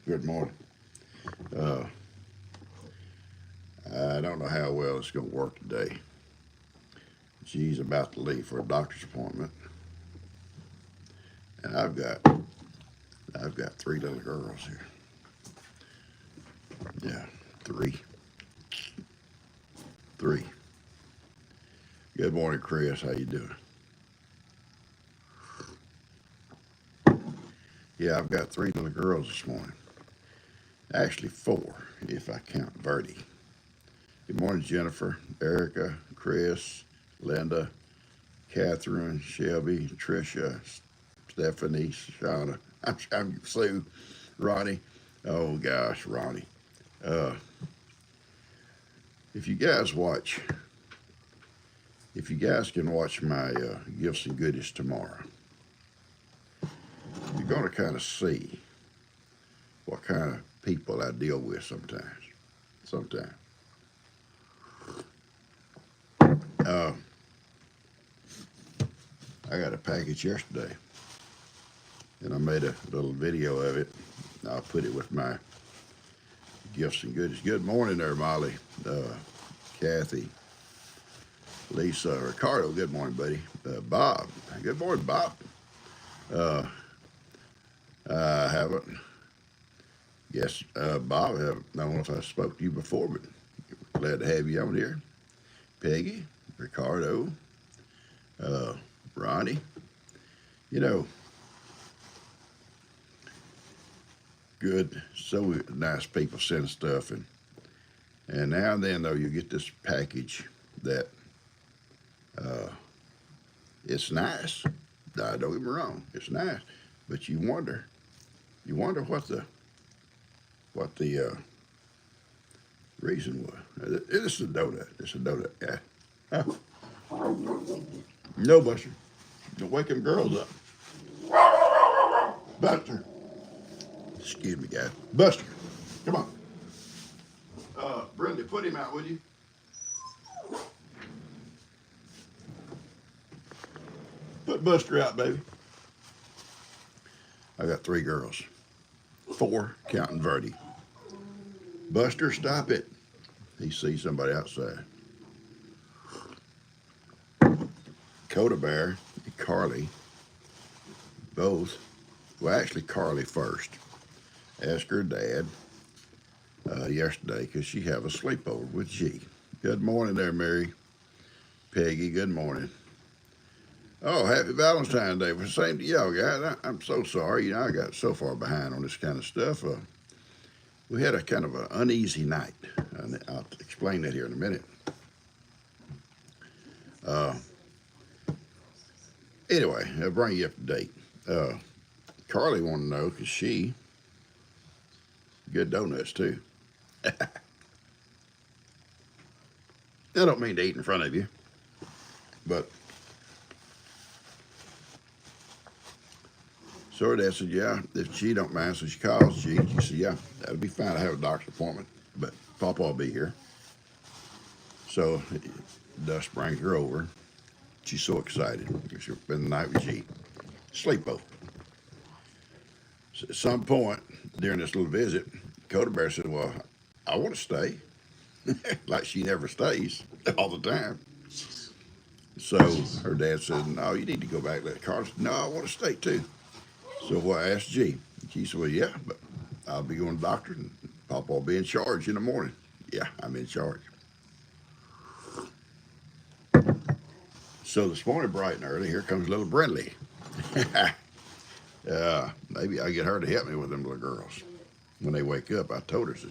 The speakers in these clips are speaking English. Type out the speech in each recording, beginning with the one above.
Good morning. Uh, I don't know how well it's going to work today. She's about to leave for a doctor's appointment, and I've got three little girls here. Yeah, three, three. Good morning, Chris. How you doing? Yeah, I've got three little girls this morning. Actually, four if I count Verdi. Good morning, Jennifer, Erica, Chris, Linda, Catherine, Shelby, Tricia, Stephanie, Shauna. I'm Sue, Ronnie. Oh gosh, Ronnie. Uh, if you guys watch, if you guys can watch my gifts and goodies tomorrow, you're going to kind of see what kind of people I deal with sometimes. Sometimes. Uh, I got a package yesterday, and I made a little video of it. I'll put it with my gifts and goodies. Good morning there, Molly, Kathy, Lisa, Ricardo. Good morning, buddy. Bob. Good morning, Bob. Uh, I haven't. Yes, Bob. I don't know if I spoke to you before, but glad to have you on here. Peggy, Ricardo, Ronnie. You know, good, so nice people send stuff, and now and then though you get this package that it's nice. Don't get me wrong, it's nice, but you wonder what the reason was. It's a donut. It's a donut. Yeah. No, Buster. Don't wake them girls up. Buster. Excuse me, guys. Buster, come on. Brenda, put him out, would you? Put Buster out, baby. I got three girls. Four, counting Verdi. Buster, stop it. He sees somebody outside. Coda Bear and Carly, both. Well, actually, Carly first. Asked her dad yesterday because she have a sleepover with G. Good morning there, Mary. Peggy, good morning. Oh, happy Valentine Day. For same to y'all guys. I'm so sorry. You know, I got so far behind on this kind of stuff. We had a kind of an uneasy night. I'll explain that here in a minute. Anyway, I'll bring you up to date. Carly wanted to know because she good donuts too. I don't mean to eat in front of you, but so her dad said, yeah, if she don't mind, so she calls G. She said, yeah, that'll be fine. I have a doctor's appointment, but PawPaw will be here. So Dust brings her over. She's so excited. She'll spend the night with G. Sleepover. So at some point during this little visit, Coda Bear said, well, I want to stay. Like she never stays all the time. So her dad said, no, you need to go back. Let Carl said, no, I want to stay too. So I asked G. She said, well, yeah, but I'll be going to the doctor and PawPaw will be in charge in the morning. Yeah, I'm in charge. So this morning, bright and early, here comes little Brindley. Maybe I get her to help me with them little girls. When they wake up, I told her to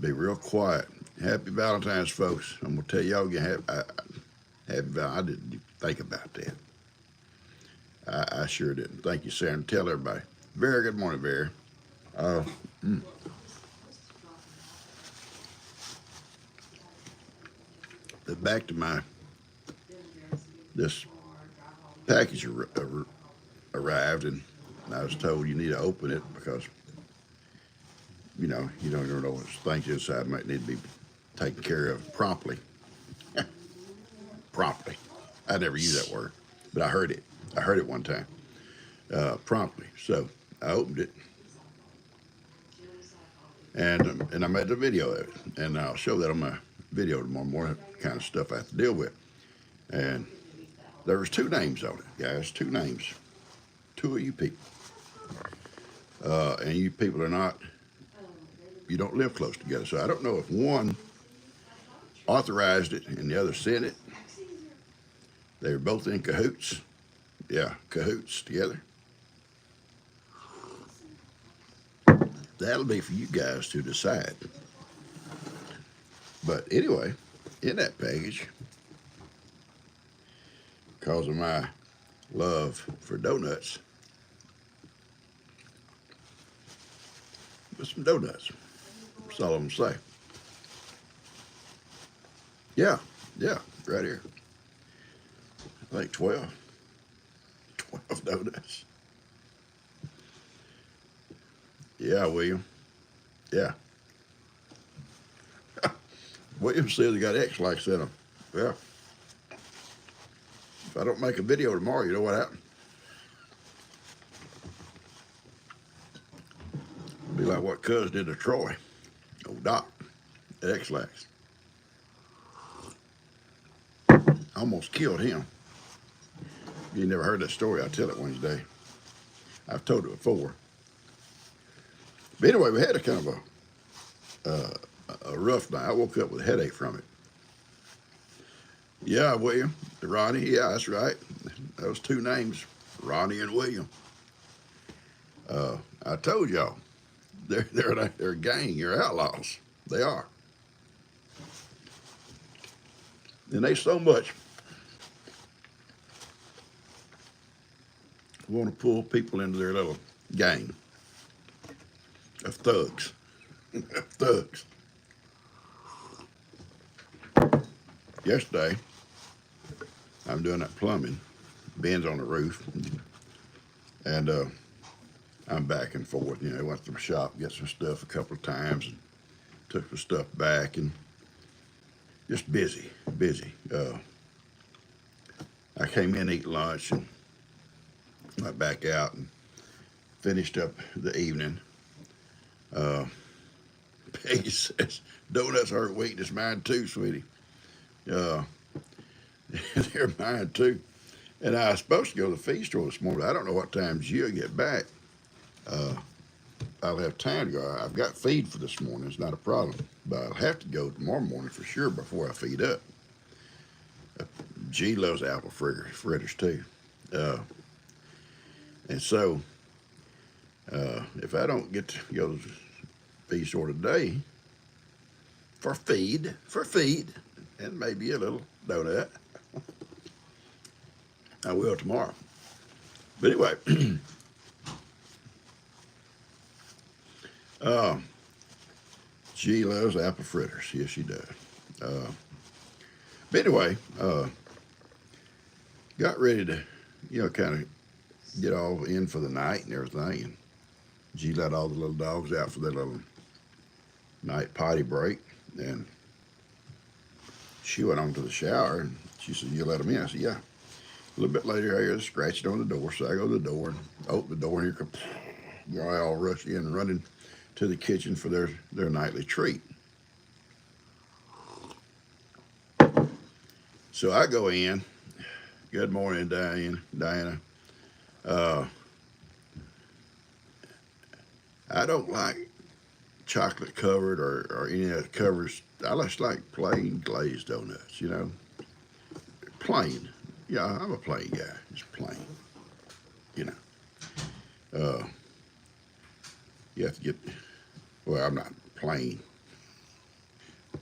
be real quiet. Happy Valentine's, folks. I'm going to tell y'all again, happy Valentine's. I didn't think about that. I sure didn't. Thank you, Sam. Tell everybody. Very good morning, Vera. Mm. But back to this package arrived, and I was told you need to open it because, you know, you don't even know what things inside might need to be taken care of promptly. Promptly. I never use that word, but I heard it. I heard it one time. Promptly. So I opened it, and I made a video of it, and I'll show that on my video tomorrow morning. Kind of stuff I have to deal with, and there was two names on it, guys. Two names, two of you people, and you people are not. You don't live close together, so I don't know if one authorized it and the other sent it. They were both in cahoots. Yeah, cahoots together. That'll be for you guys to decide. But anyway, in that package, because of my love for donuts, with some donuts. That's all I'm gonna say. Yeah, right here. I think 12 donuts. Yeah, William. Yeah. William says he got X likes in them. Yeah. If I don't make a video tomorrow, you know what happened? It'll be like what Cuz did to Troy. Old Doc. X likes. Almost killed him. You never heard that story. I'll tell it Wednesday. I've told it before. But anyway, we had a kind of a rough night. I woke up with a headache from it. Yeah, William, Ronnie. Yeah, that's right. Those two names, Ronnie and William. I told y'all, they're a gang. They're outlaws. They are. And they so much want to pull people into their little gang of thugs. Thugs. Yesterday, I'm doing that plumbing. Ben's on the roof. And I'm back and forth. You know, went to the shop, get some stuff a couple of times, and took the stuff back, and just busy. I came in, ate lunch, and went back out and finished up the evening. Peggy says, donuts hurt weakness, mine too, sweetie. They're mine too. And I was supposed to go to the feed store this morning, but I don't know what time Jill get back. I'll have time to go. I've got feed for this morning. It's not a problem. But I'll have to go tomorrow morning for sure before I feed up. G loves apple fritters too. And so, if I don't get to go to the feed store today for feed, and maybe a little donut, I will tomorrow. But anyway, she loves apple fritters. Yes, she does. But anyway, got ready to, kind of get all in for the night and everything. And she let all the little dogs out for their little night potty break. And she went on to the shower, and she said, "You let them in?" I said, "Yeah." A little bit later, I hear scratching on the door, so I go to the door and open the door, and here comes, I all rush in, running to the kitchen for their nightly treat. So I go in. Good morning, Diana. I don't like chocolate covered or any of the covers. I just like plain glazed donuts, plain. Yeah, I'm a plain guy, just plain, You have to get, well, I'm not plain.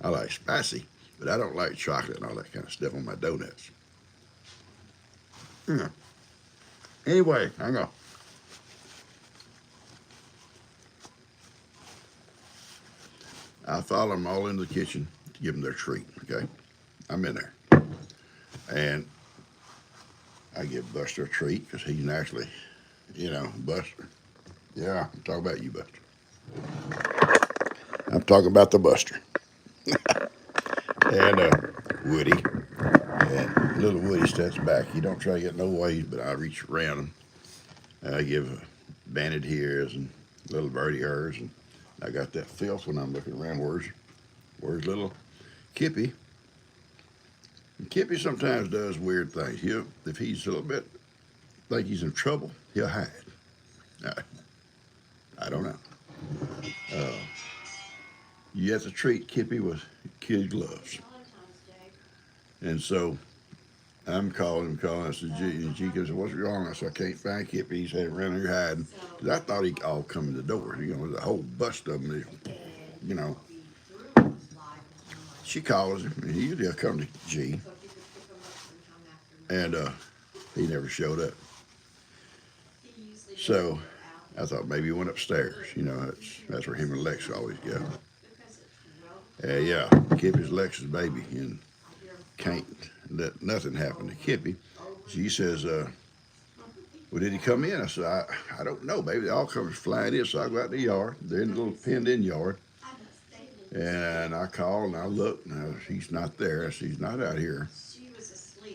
I like spicy, but I don't like chocolate and all that kind of stuff on my donuts. Anyway, hang on. I follow them all into the kitchen to give them their treat, okay? I'm in there. And I give Buster a treat because he's naturally, Buster. Yeah, I'm talking about you, Buster. I'm talking about the Buster. And Woody. And little Woody steps back. He don't try to get no ways, but I reach around him. I give Bandit his and little Birdie hers, and I got that filth when I'm looking around. Where's little Kippy? And Kippy sometimes does weird things. If he's a little bit think he's in trouble, he'll hide. I, I don't know. Uh, you have to treat Kippy with kid gloves. And so I'm calling. I said, G goes, what's wrong? I said, I can't find Kippy. He's had around here hiding. Because I thought he'd all come in the door. There's a whole bust of them. You know. She calls him, and he'll come to G. And he never showed up. So I thought maybe he went upstairs. That's where him and Lex always go. Yeah, Kippy's Lex's baby, and can't let nothing happen to Kippy. She says, well, did he come in? I said, I don't know, baby. They all come flying in, so I go out in the yard. They're in the little penned-in yard. And I call, and I look, and he's not there. I said, he's not out here.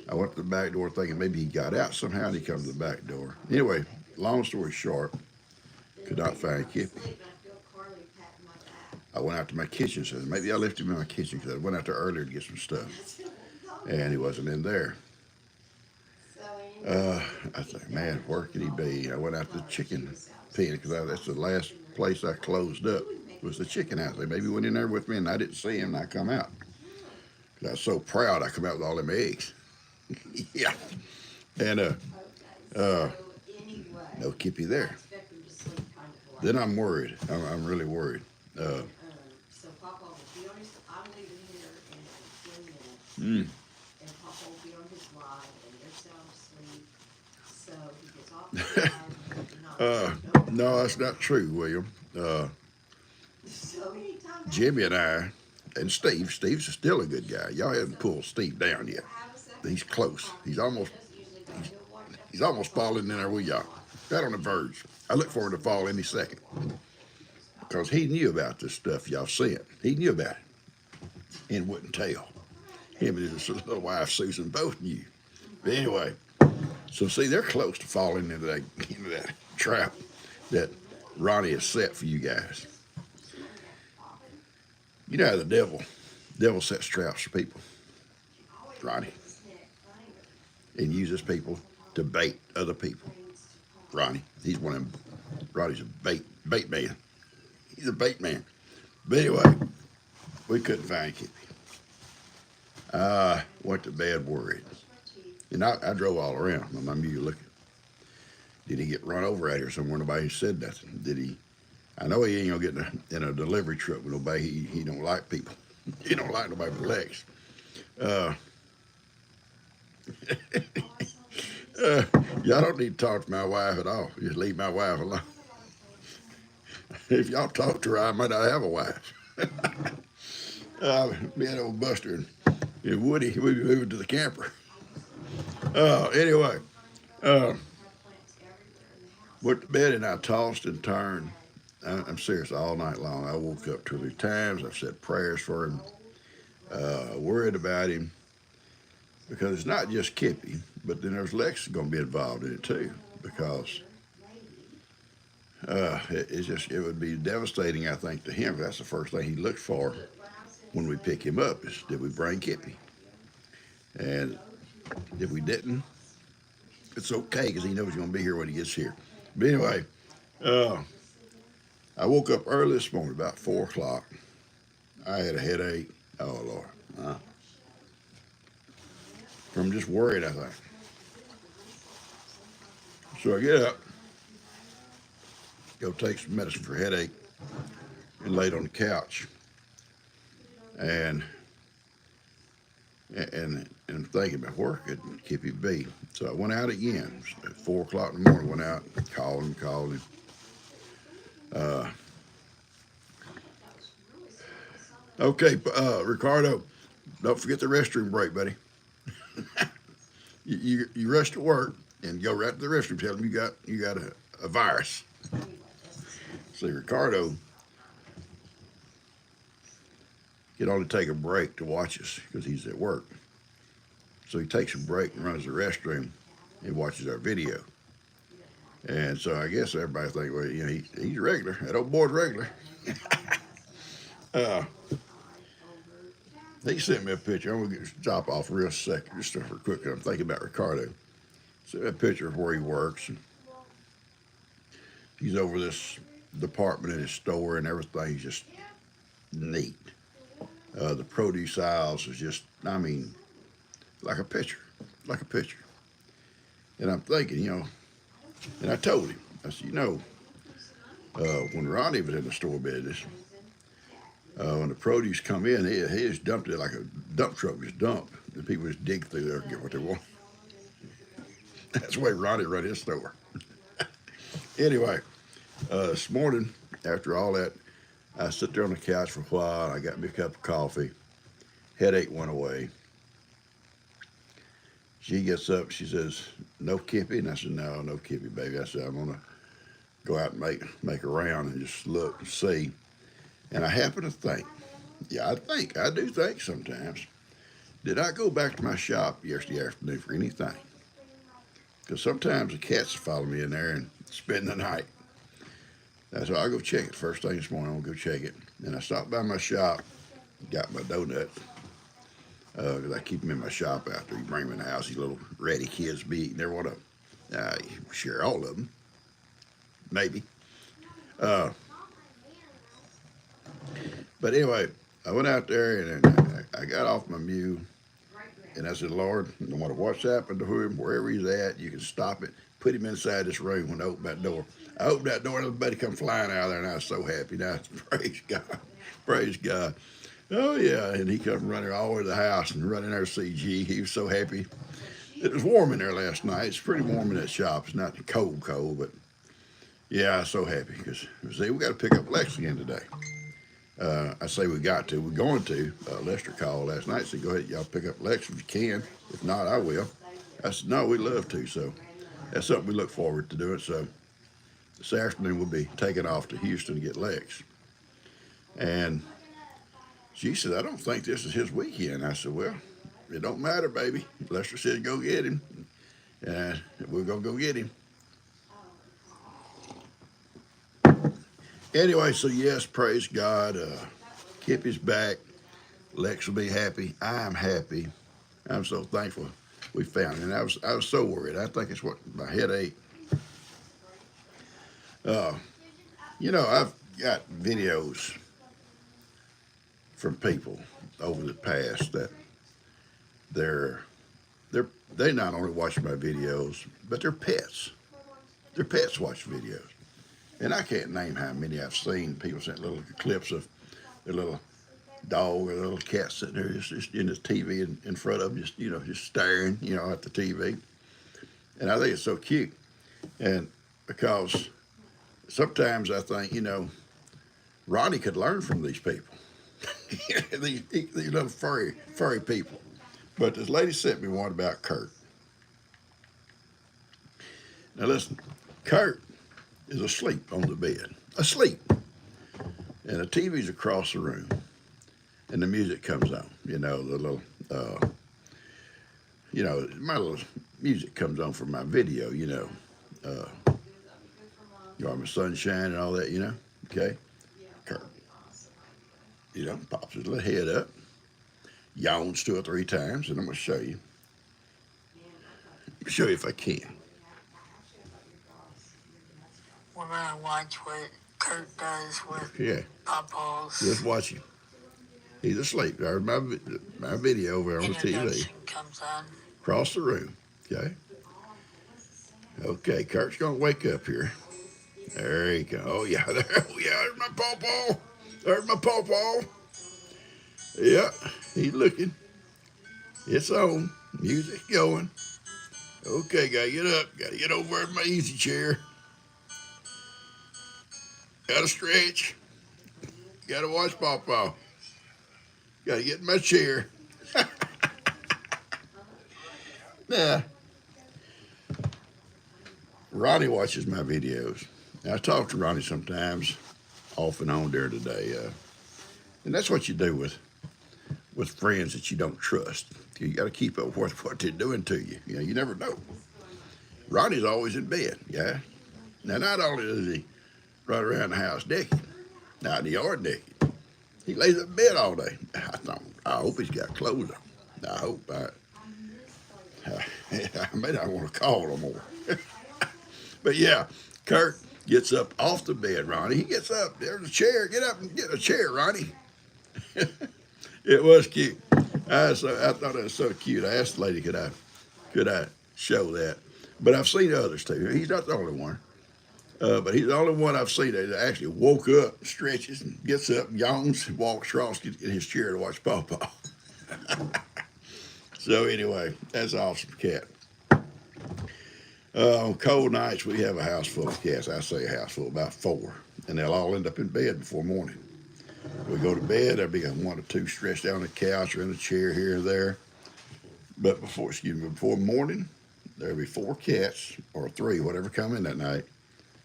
I went to the back door thinking maybe he got out somehow, and he comes to the back door. Anyway, long story short, could not find Kippy. I went out to my kitchen, said maybe I left him in my kitchen because I went out there earlier to get some stuff, and he wasn't in there. I thought, man, where could he be? I went out to the chicken pen because that's the last place I closed up was the chicken house. They maybe went in there with me, and I didn't see him, and I come out. I was so proud I come out with all them eggs. Yeah. And no Kippy there. Then I'm worried. I'm really worried. So PawPaw will be on his. I'm leaving here in 10 minutes. And PawPaw will be on his ride, and they're sound asleep. So he gets off the ride. No, that's not true, William. Jimmy and I, and Steve's still a good guy. Y'all haven't pulled Steve down yet. He's close. He's almost falling in there with y'all. Right on the verge. I look for him to fall any second. Because he knew about this stuff y'all sent. He knew about it. And wouldn't tell. Him and his little wife, Susan, both knew. But anyway, so see, they're close to falling into that trap that Ronnie has set for you guys. You know how the devil sets traps for people, Ronnie, and uses people to bait other people. Ronnie, he's one of them. Ronnie's a bait man. He's a bait man. But anyway, we couldn't find Kippy. I went to bed worried, and I drove all around. My mom, you looking. Did he get run over out here somewhere? Nobody said nothing. Did he? I know he ain't gonna get in a delivery truck with nobody. He don't like people. He don't like nobody but Lex. Y'all don't need to talk to my wife at all. Just leave my wife alone. If y'all talk to her, I might not have a wife. Me and old Buster and Woody, we be moving to the camper. Anyway, went to bed and I tossed and turned. I'm serious, all night long. I woke up 2 or 3 times. I've said prayers for him, worried about him, because it's not just Kippy, but then there's Lex going to be involved in it too, because it would be devastating, I think, to him. That's the first thing he looks for when we pick him up is, did we bring Kippy? And if we didn't, it's okay because he knows he's going to be here when he gets here. But anyway, I woke up early this morning, about 4 o'clock. I had a headache. Oh, Lord. From just worried, I think. So I get up, go take some medicine for headache, and laid on the couch. And I'm thinking about where could Kippy be? So I went out again at 4 o'clock in the morning. Went out, called him. Okay, Ricardo, don't forget the restroom break, buddy. you rush to work and go right to the restroom. Tell them you got a virus. See, Ricardo can only take a break to watch us because he's at work. So he takes a break and runs the restroom and watches our video. And so I guess everybody think, well, he's regular. That old boy's regular. Uh, he sent me a picture. I'm gonna drop off real second, just for quick. I'm thinking about Ricardo. Sent me a picture of where he works. He's over this department in his store, and everything's just neat. The produce aisles is just, I mean, like a picture, like a picture. And I'm thinking, and I told him, I said, when Ronnie was in the store business, when the produce come in, he just dumped it like a dump truck just dumped. And people just dig through there and get what they want. That's the way Ronnie run his store. Anyway, this morning, after all that, I sit there on the couch for a while, and I got me a cup of coffee. Headache went away. She gets up, she says, "No Kippy?" And I said, "No Kippy, baby." I said, "I'm going to go out and make a round and just look and see." And I happen to think, I do think sometimes, did I go back to my shop yesterday afternoon for anything? Because sometimes the cats follow me in there and spend the night. So I'll go check it first thing this morning. I'll go check it. And I stopped by my shop, got my donuts, because I keep them in my shop after you bring them in the house. These little ratty kids be eating every one of them. Share all of them, maybe. But anyway, I went out there and I got off my mule, and I said, "Lord, no matter what's happened to him, wherever he's at, you can stop it. Put him inside this room when I open that door." I opened that door and everybody come flying out of there, and I was so happy. Now, praise God, praise God. Oh yeah, and he come running all over the house and running there to see G. He was so happy. It was warm in there last night. It's pretty warm in that shop. It's not cold, but yeah, I was so happy because see, we got to pick up Lex again today. I say we got to. We're going to. Lester called last night and said, "Go ahead, y'all pick up Lex if you can. If not, I will." I said, "No, we'd love to." So that's something we look forward to doing. So this afternoon we'll be taking off to Houston to get Lex. And she said, "I don't think this is his weekend." I said, "Well, it don't matter, baby. Lester said go get him. And we're going to go get him." Anyway, so yes, praise God. Kippy's back. Lex will be happy. I'm happy. I'm so thankful we found him. And I was so worried. I think it's what my headache. I've got videos from people over the past that they not only watch my videos, but their pets. Their pets watch videos. And I can't name how many I've seen. People sent little clips of their little dog or little cat sitting there just in the TV in front of them, just staring, at the TV. And I think it's so cute. And because sometimes I think, Ronnie could learn from these people. these little furry people. But this lady sent me one about Kurt. Now listen, Kurt is asleep on the bed. Asleep. And the TV's across the room. And the music comes on. The little, my little music comes on for my video, my sunshine and all that, Okay? Kurt. Pops his little head up. Yawns 2 or 3 times, and I'm going to show you. Let me show you if I can. We're going to watch what Kurt does with PawPaws. Just watch him. He's asleep. There's my video over there on the TV. Comes on. Across the room. Okay. Okay, Kurt's going to wake up here. There he goes. Oh, yeah. There's my PawPaw. There's my PawPaw. Yeah, he's looking. It's on. Music going. Okay, gotta get up. Gotta get over in my easy chair. Gotta stretch. Gotta watch PawPaw. Gotta get in my chair. Now, Ronnie watches my videos. I talk to Ronnie sometimes, off and on during the day. And that's what you do with friends that you don't trust. You got to keep up with what they're doing to you. You never know. Ronnie's always in bed, yeah. Now, not only does he run around the house decking, not in the yard decking, he lays in bed all day. I hope he's got clothes on. I hope. I may not want to call no more. But yeah, Kurt gets up off the bed, Ronnie. He gets up. There's a chair. Get up and get a chair, Ronnie. It was cute. I thought it was so cute. I asked the lady, could I show that? But I've seen others too. He's not the only one. But he's the only one I've seen that actually woke up, stretches, and gets up, yawns, and walks across in his chair to watch PawPaw. So anyway, that's an awesome cat. On cold nights, we have a house full of cats. I say a house full, about 4, and they'll all end up in bed before morning. We go to bed, there'll be 1 or 2 stretched out on the couch or in a chair here or there. But before morning, there'll be 4 cats or 3, whatever come in that night,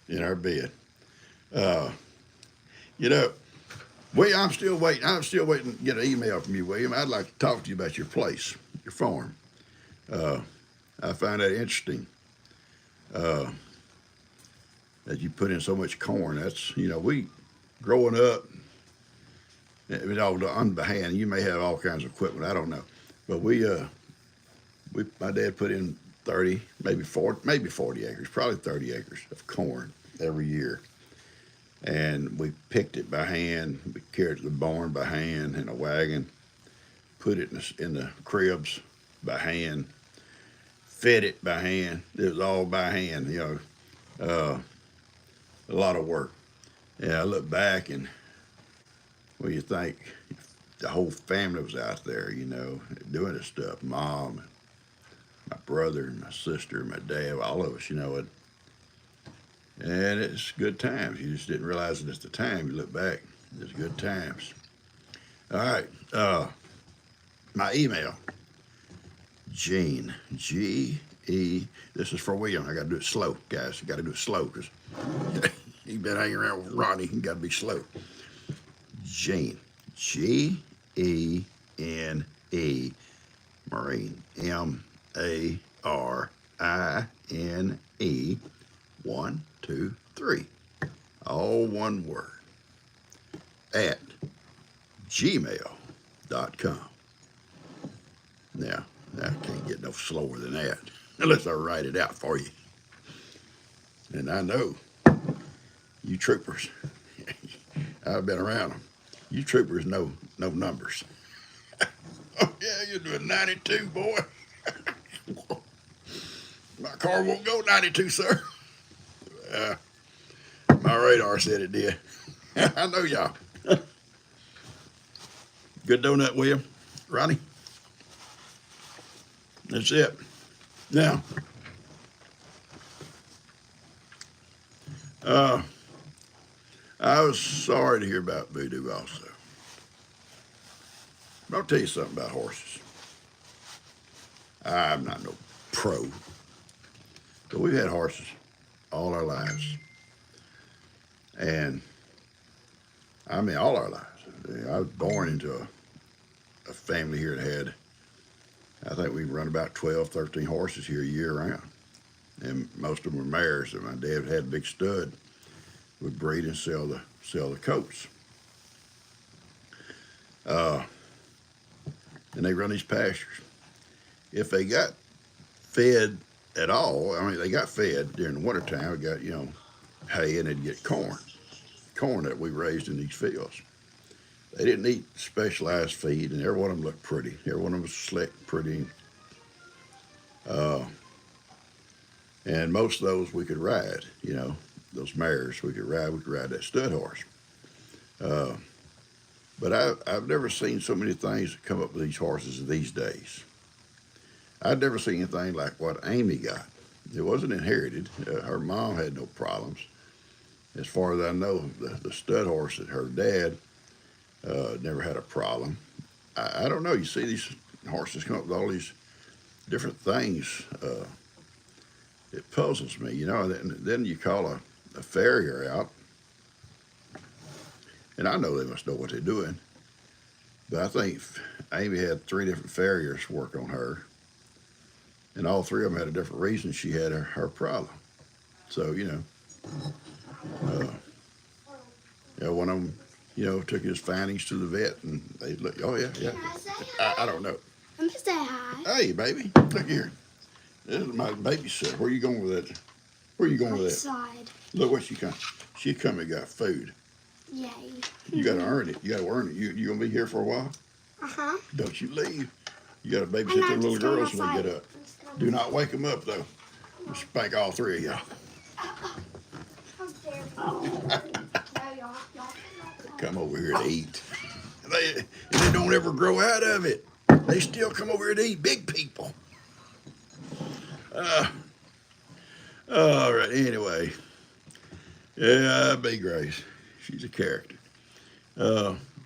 in our bed. You know, William, I'm still waiting. To get an email from you, William. I'd like to talk to you about your place, your farm. I find that interesting. That you put in so much corn. That's, we growing up, on the hand, you may have all kinds of equipment, I don't know. But my dad put in 30, maybe 40 acres, probably 30 acres of corn every year. And we picked it by hand. We carried it to the barn by hand in a wagon, put it in the cribs by hand, fed it by hand. It was all by hand, a lot of work. Yeah, I look back and you think the whole family was out there, doing this stuff. Mom, my brother, my sister, my dad, all of us, And it's good times. You just didn't realize it at the time. You look back, it's good times. All right, my email, Gene, G-E, this is for William. I got to do it slow, guys. I got to do it slow because he's been hanging around with Ronnie. He got to be slow. Gene, G-E-N-E, Marine, M-A-R-I-N-E, 1, 2, 3, all one word, at gmail.com. Now, I can't get no slower than that unless I write it out for you. And I know you troopers, I've been around them. You troopers know numbers. Oh, yeah, you're doing 92, boy. My car won't go 92, sir. My radar said it did. I know y'all. Good donut, William. Ronnie? That's it. Now, I was sorry to hear about Voodoo also. But I'll tell you something about horses. I'm not no pro, but we've had horses all our lives. And I mean, all our lives. I was born into a family here that had, I think we run about 12, 13 horses here year round. And most of them were mares that my dad had a big stud, would breed and sell the coats. And they run these pastures. If they got fed at all, I mean, they got fed during the wintertime. We got, hay, and they'd get corn that we raised in these fields. They didn't eat specialized feed, and every one of them looked pretty. Every one of them was slick, pretty. And most of those we could ride, those mares we could ride. We could ride that stud horse. But I've never seen so many things that come up with these horses these days. I'd never seen anything like what Amy got. It wasn't inherited. Her mom had no problems. As far as I know, the stud horse that her dad never had a problem. I don't know. You see these horses come up with all these different things. It puzzles me, and then you call a farrier out. And I know they must know what they're doing. But I think Amy had 3 different farriers work on her. And all 3 of them had a different reason she had her problem. So, Yeah, one of them, took his findings to the vet, and they look. Oh yeah, yeah. I don't know. I'm gonna say hi. Hey, baby, look here. This is my babysitter. Where you going with that? Where you going with that? Outside. Look what she come. She come and got food. Yay. You gotta earn it. You gotta earn it. You gonna be here for a while? Uh-huh. Don't you leave. You gotta babysit them little girls when they get up. Do not wake them up though. We'll spank all three of y'all. Come over here to eat. They don't ever grow out of it. They still come over here to eat. Big people. All right. Anyway, yeah, Big Grace. She's a character.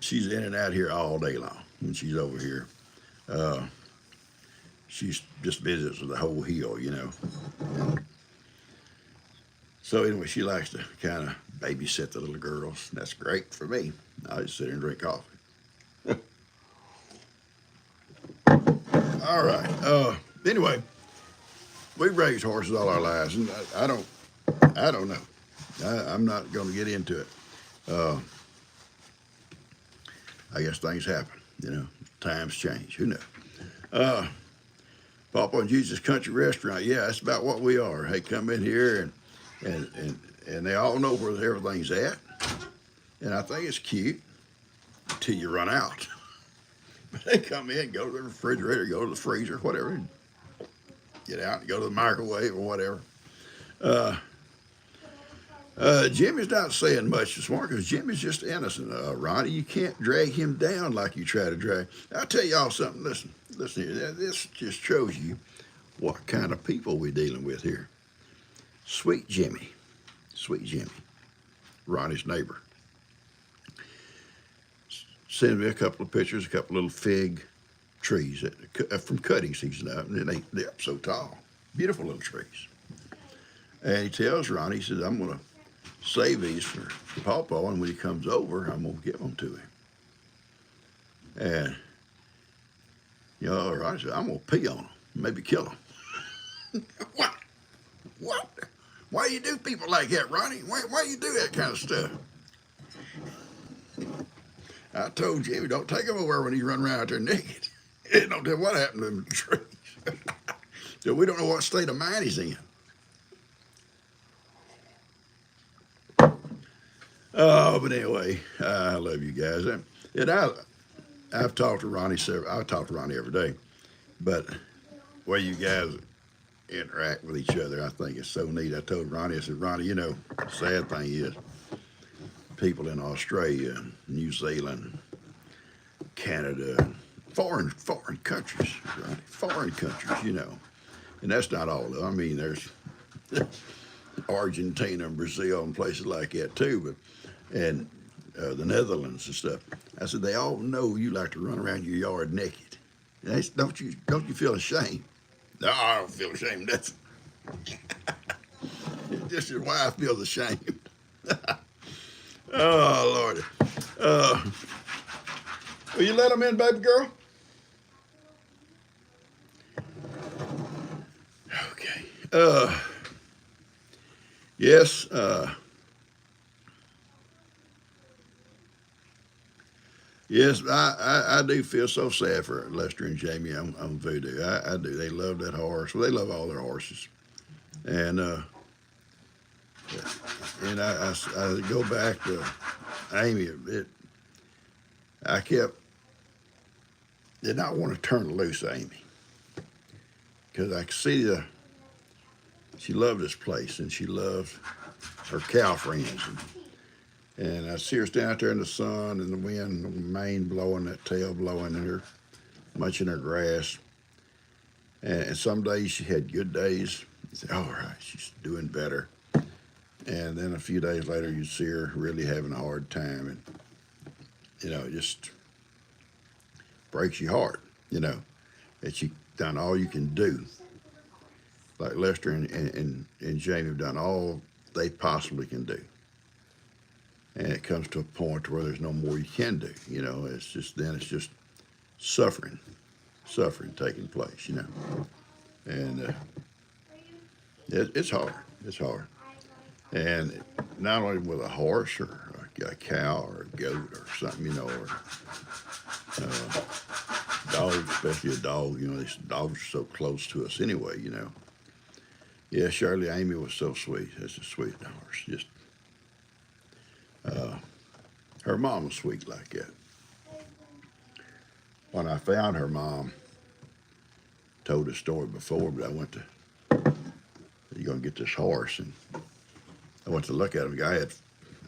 She's in and out here all day long when she's over here. She's just visits with the whole hill, So anyway, she likes to kind of babysit the little girls. That's great for me. I just sit here and drink coffee. All right. Anyway, we've raised horses all our lives, and I don't know. I'm not going to get into it. I guess things happen. Times change. Who knows? PawPaw and Jesus Country Restaurant. Yeah, that's about what we are. Hey, come in here and they all know where everything's at. And I think it's cute till you run out. But they come in, go to the refrigerator, go to the freezer, whatever, and get out and go to the microwave or whatever. Jimmy's not saying much this morning because Jimmy's just innocent. Ronnie, you can't drag him down like you try to drag. I'll tell y'all something. Listen here. This just shows you what kind of people we're dealing with here. Sweet Jimmy, Ronnie's neighbor, sent me a couple of pictures, a couple of little fig trees from cutting season up, and they're up so tall. Beautiful little trees. And he tells Ronnie, he says, I'm going to save these for PawPaw, and when he comes over, I'm going to give them to him. And, Ronnie said, I'm going to pee on them, maybe kill them. What? Why you do people like that, Ronnie? Why you do that kind of stuff? I told Jimmy, don't take him over when he run around out there naked. Don't tell what happened to them trees. So we don't know what state of mind he's in. Oh, but anyway, I love you guys. And I've talked to Ronnie I talk to Ronnie every day, but where you guys interact with each other, I think it's so neat. I told Ronnie, I said, Ronnie, the sad thing is people in Australia, New Zealand, Canada, foreign countries, right? Foreign countries, and that's not all of them. I mean, there's Argentina and Brazil and places like that too, and the Netherlands and stuff. I said, they all know you like to run around your yard naked. Don't you feel ashamed? No, I don't feel ashamed. That's just your wife feels ashamed. Oh, Lord. Will you let them in, baby girl? Okay. Yes. Yes, I do feel so sad for Lester and Jamie on Voodoo. I do. They love that horse. Well, they love all their horses. And I go back to Amy. I did not want to turn loose Amy because I could see she loved this place and she loved her cow friends. And I see her standing out there in the sun and the wind, the mane blowing, that tail blowing, and her munching her grass. And some days she had good days. You say, all right, she's doing better. And then a few days later, you'd see her really having a hard time. And, it just breaks your heart, that you done all you can do. Like Lester and Jamie have done all they possibly can do. And it comes to a point where there's no more you can do. It's just suffering taking place. And it's hard. And not only with a horse or a cow or a goat or something, you know, or dogs, especially a dog. You know, these dogs are so close to us anyway, you know. Yeah, Shirley Amy was so sweet. That's a sweet horse. Just her mom was sweet like that. When I found her mom, told the story before, but I went to, you're going to get this horse, and I went to look at him. The guy had,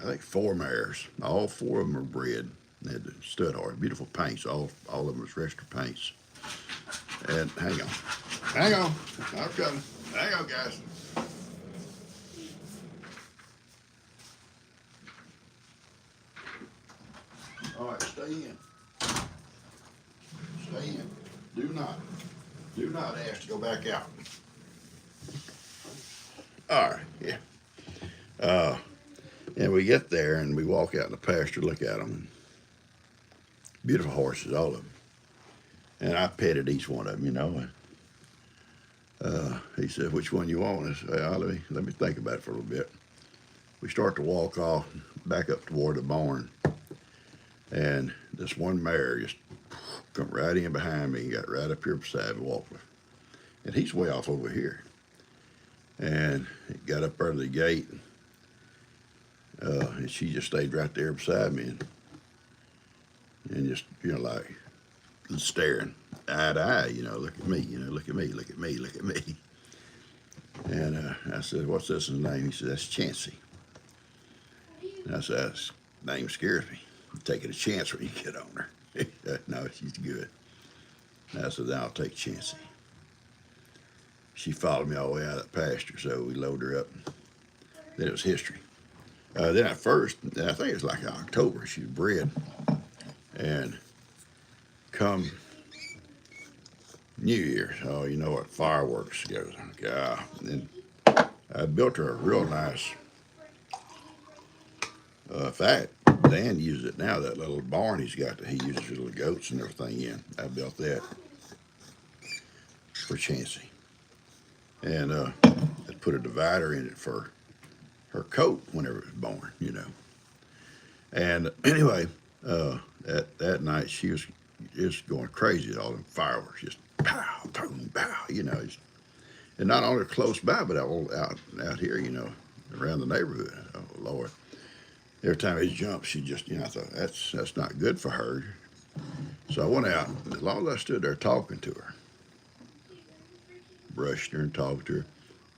I think, 4 mares. All 4 of them were bred. They had the stud horse, beautiful paints. All of them was registered paints. And hang on, I'm coming. Hang on, guys. All right, stay in. Stay in. Do not ask to go back out. All right, yeah. And we get there and we walk out in the pasture, look at them. Beautiful horses, all of them. And I petted each one of them, you know. He said, "Which one you want?" I said, "Well, let me think about it for a little bit." We start to walk off, back up toward the barn. And this one mare just come right in behind me and got right up here beside me, walked with. And he's way off over here. And he got up there to the gate, and she just stayed right there beside me and just, you know, like staring eye to eye, you know, look at me, you know, look at me, look at me, look at me. And I said, "What's this name?" He said, "That's Chansey." And I said, "That name scares me. You're taking a chance when you get on her." "No, she's good." And I said, "Then I'll take Chansey." She followed me all the way out of the pasture, so we loaded her up. Then it was history. Then at first, I think it was like October, she was bred. And come New Year's, oh, you know what, fireworks goes. Yeah. And I built her a real nice, in fact, Dan uses it now, that little barn he's got that he uses his little goats and everything in. I built that for Chansey. And I put a divider in it for her coat whenever it was born, you know. And anyway, that night she was just going crazy at all them fireworks, just pow, boom, pow, you know. And not only close by, but out here, you know, around the neighborhood. Oh, Lord. Every time he jumped, she just, you know, I thought, that's not good for her. So I went out, and as long as I stood there talking to her, brushed her and talked to her,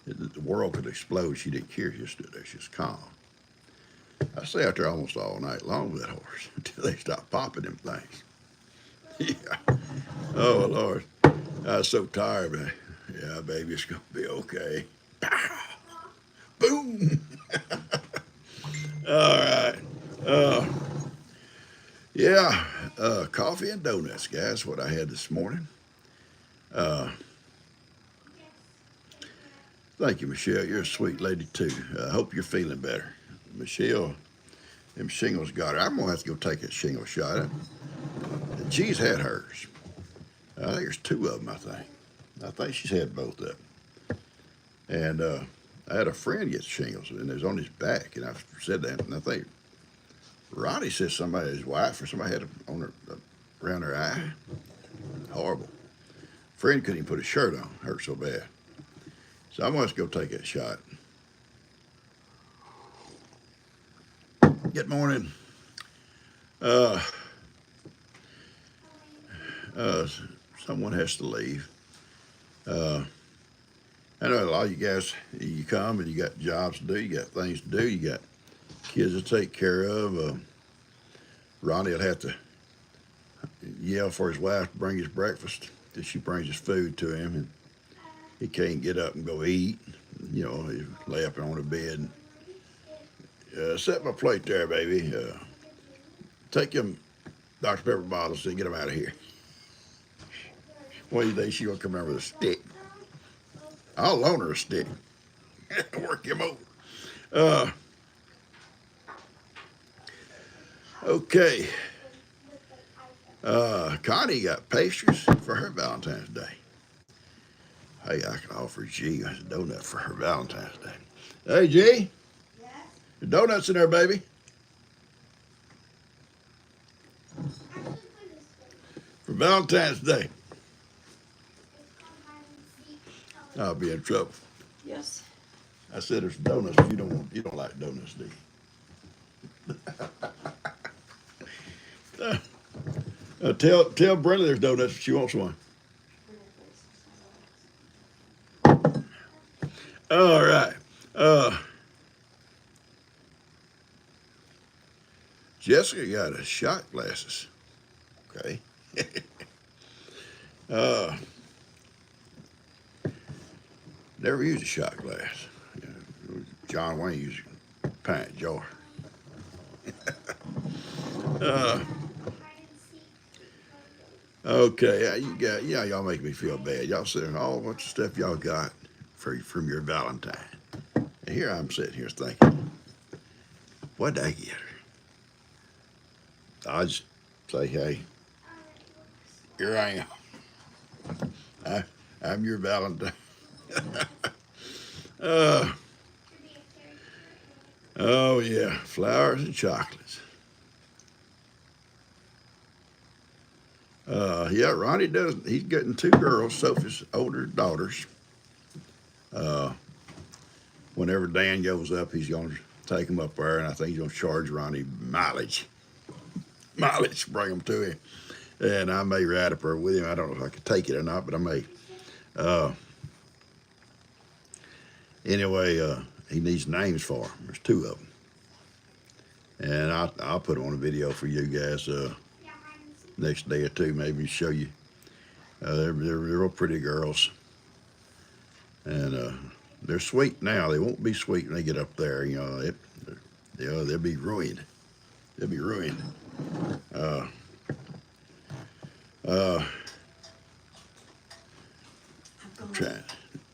the world could explode. She didn't care. She just stood there. She was calm. I stay out there almost all night long with that horse until they stop popping them things. Yeah. Oh, Lord. I was so tired, but yeah, baby, it's going to be okay. Pow! Boom! All right. Yeah, coffee and donuts, guys, what I had this morning. Thank you, Michelle. You're a sweet lady, too. I hope you're feeling better. Michelle, them shingles got her. I'm going to have to go take a shingle shot. She's had hers. I think there's 2 of them, I think she's had both of them. And I had a friend get shingles, and it was on his back, and I said that, and I think Ronnie said his wife or somebody had it on her, around her eye. Horrible. Friend couldn't even put a shirt on. Hurt so bad. So I'm going to go take that shot. Good morning. Someone has to leave. I know a lot of you guys, you come and you got jobs to do, you got things to do, you got kids to take care of. Ronnie will have to yell for his wife to bring his breakfast till she brings his food to him, and he can't get up and go eat. You know, he lay up on the bed and set my plate there, baby. Take them Dr. Pepper bottles and get them out of here. What do you think? She gonna come around with a stick? I'll loan her a stick. Work him over. Okay. Connie got pastries for her Valentine's Day. Hey, I can offer G a donut for her Valentine's Day. Hey, G. Donuts in there, baby. For Valentine's Day. I'll be in trouble. Yes. I said there's donuts. But you don't like donuts, do you? Tell Brenda there's donuts if she wants one. All right. Jessica got a shot glasses. Okay. Never used a shot glass. John Wayne used a pint jar. Okay, y'all make me feel bad. Y'all sitting all bunch of stuff y'all got from your Valentine. And here I'm sitting here thinking, what did I get her? I just say, hey, here I am. I'm your Valentine. Oh yeah, flowers and chocolates. Yeah, Ronnie does. He's getting 2 girls, Sophie's older daughters. Whenever Dan goes up, he's going to take them up there, and I think he's going to charge Ronnie mileage. Bring them to him. And I may ride up there with him. I don't know if I could take it or not, but I may. Anyway, he needs names for them. There's 2 of them. And I'll put on a video for you guys next day or 2, maybe show you. They're real pretty girls. And they're sweet now. They won't be sweet when they get up there. They'll be ruined. They'll be ruined. I'm Trying.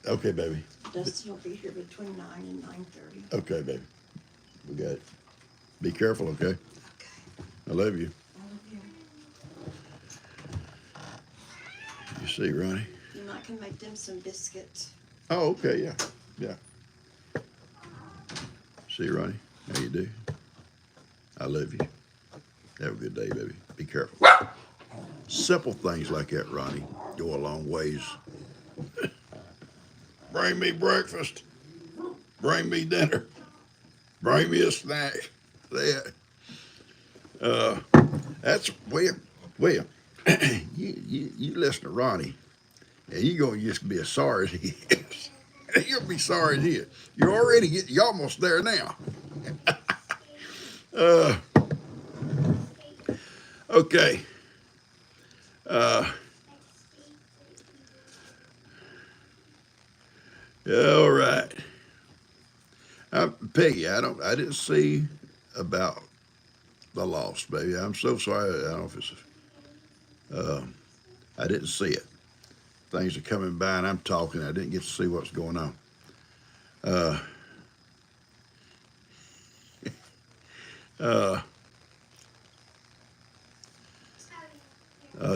Okay, baby. Dustin will be here between 9 and 9:30. Okay, baby. We got it. Be careful, okay? Okay. I love you. I love you. You see, Ronnie? You know, I can make them some biscuits. Oh, okay, yeah. Yeah. See, Ronnie? How you do? I love you. Have a good day, baby. Be careful. Simple things like that, Ronnie, go a long ways. Bring me breakfast. Bring me dinner. Bring me a snack. That's William. You listen to Ronnie, and you're gonna just be as sorry as he is. You'll be sorry as he is. You're almost there now. Okay. All right. Peggy, I didn't see about the loss, baby. I'm so sorry. I don't know if it's. I didn't see it. Things are coming by, and I'm talking. I didn't get to see what's going on.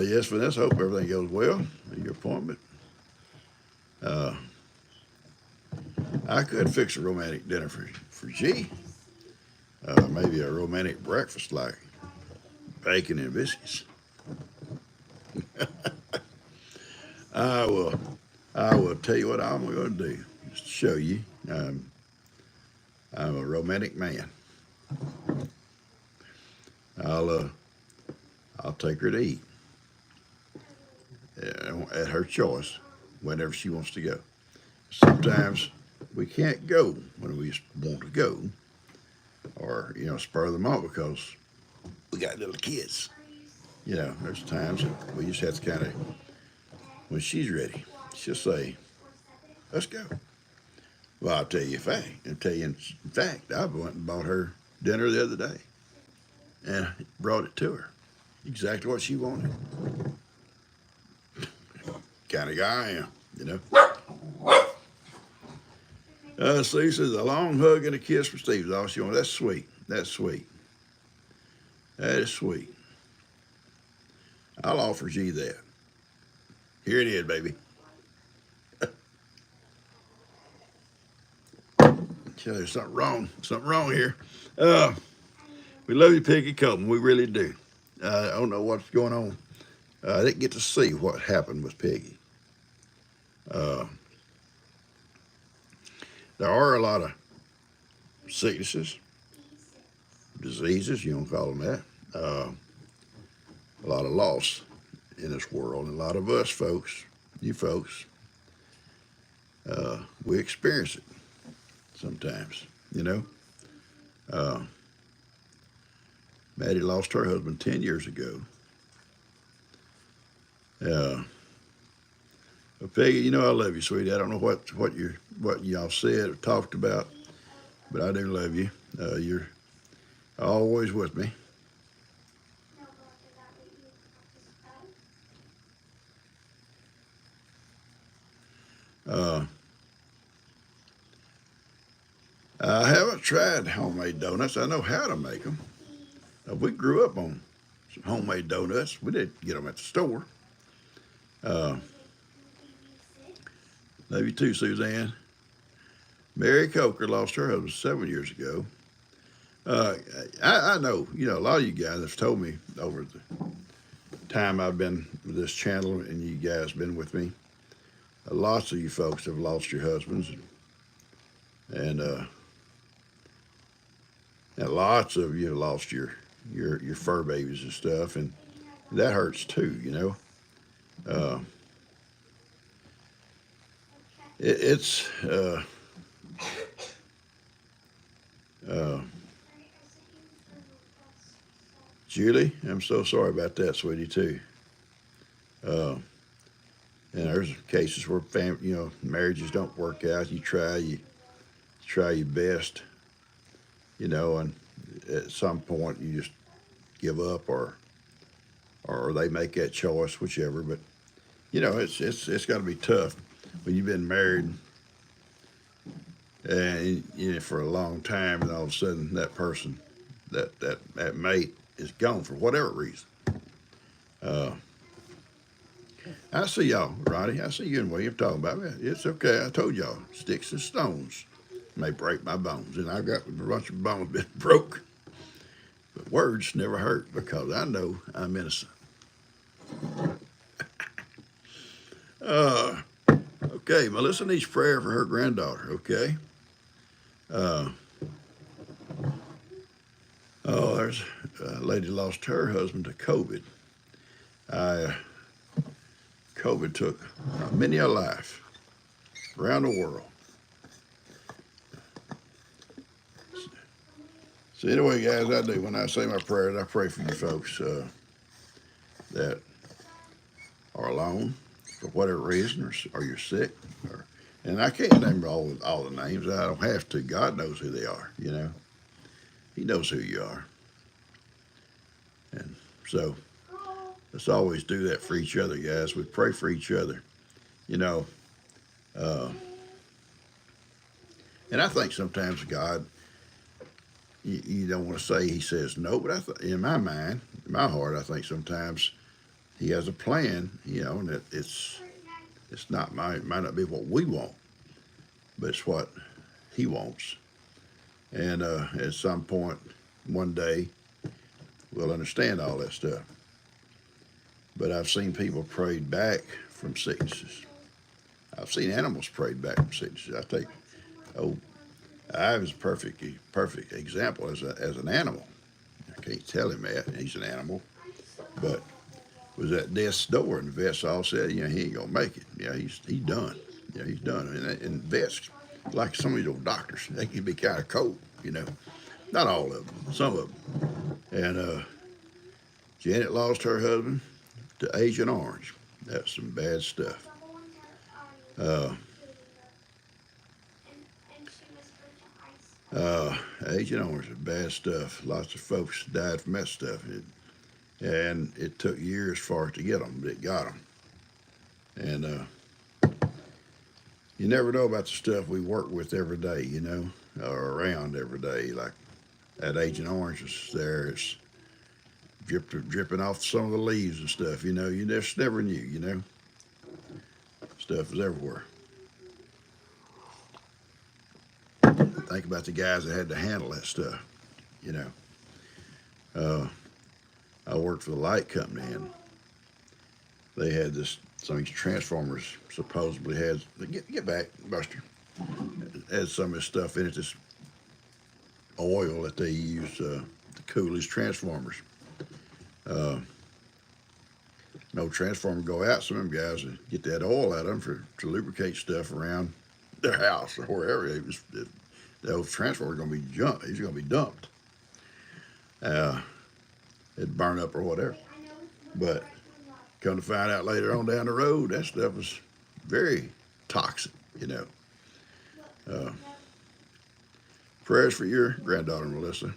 Yes, Vanessa. Hope everything goes well at your appointment. I could fix a romantic dinner for G. Maybe a romantic breakfast like bacon and biscuits. I will tell you what I'm going to do. Just to show you, I'm a romantic man. I'll take her to eat at her choice whenever she wants to go. Sometimes we can't go when we want to go, or spur them on because we got little kids. There's times that we just have to kind of, when she's ready, she'll say, "Let's go." Well, I'll tell you in fact, I went and bought her dinner the other day, and brought it to her, exactly what she wanted. Kind of guy I am, Steve says a long hug and a kiss from Steve is all she wants. That's sweet. That's sweet. That is sweet. I'll offer G that. Here it is, baby. tell you, there's something wrong here. We love you, Peggy Coleman. We really do. I don't know what's going on. I didn't get to see what happened with Peggy. Uh, there are a lot of sicknesses, diseases, you don't call them that. A lot of loss in this world, and a lot of us folks, you folks, we experience it sometimes, you know. Maddie lost her husband 10 years ago. Peggy, you know I love you, sweetie. I don't know what y'all said or talked about, but I do love you. You're always with me. I haven't tried homemade donuts. I know how to make them. We grew up on some homemade donuts. We didn't get them at the store. Love you too, Suzanne. Mary Coker lost her husband 7 years ago. I know, you know, a lot of you guys have told me over the time I've been with this channel, and you guys been with me. Lots of you folks have lost your husbands, and lots of you have lost your fur babies and stuff, and that hurts too, you know. It's Julie, I'm so sorry about that, sweetie, too. And there's cases where marriages don't work out. You try your best, you know, and at some point you just give up, or they make that choice, whichever. But you know, it's got to be tough when you've been married and for a long time, and all of a sudden that person, that mate is gone for whatever reason. I see y'all, Roddy. I see you and William talking about it. It's okay. I told y'all, sticks and stones may break my bones, and I've got a bunch of bones been broke. But words never hurt, because I know I'm innocent. Okay, Melissa needs prayer for her granddaughter, okay? There's a lady lost her husband to COVID. COVID took many a life around the world. So anyway, guys, I do. When I say my prayers, I pray for you folks that are alone for whatever reason, or you're sick, and I can't name all the names. I don't have to. God knows who they are. You know, He knows who you are, and so let's always do that for each other, guys. We pray for each other. You know, and I think sometimes God, you don't want to say He says no, but in my mind, in my heart, I think sometimes He has a plan, you know, and it's not might not be what we want, but it's what He wants. And at some point, one day, we'll understand all that stuff. But I've seen people prayed back from sicknesses. I've seen animals prayed back from sicknesses. Ivan's a perfect example as an animal. I can't tell him that he's an animal, but was at death's door, and the vets all said, he ain't gonna make it. He's done. He's done. And vets, like some of these old doctors, they can be kind of cold. Not all of them, some of them. And Janet lost her husband to Agent Orange. That's some bad stuff. Agent Orange is bad stuff. Lots of folks died from that stuff. And it took years for it to get them, but it got them. And you never know about the stuff we work with every day, or around every day. Like that Agent Orange is there. It's dripping off some of the leaves and stuff, you just never knew, Stuff is everywhere. think about the guys that had to handle that stuff, you know. I worked for the light company, and they had some of these transformers supposedly had, get back, Buster, had some of this stuff in it, this oil that they use to cool these transformers. No transformer go out, some of them guys would get that oil out of them to lubricate stuff around their house or wherever. The old transformer going to be jumped. He's going to be dumped. It'd burn up or whatever. But come to find out later on down the road, that stuff was very toxic, you know. Prayers for your granddaughter, Melissa.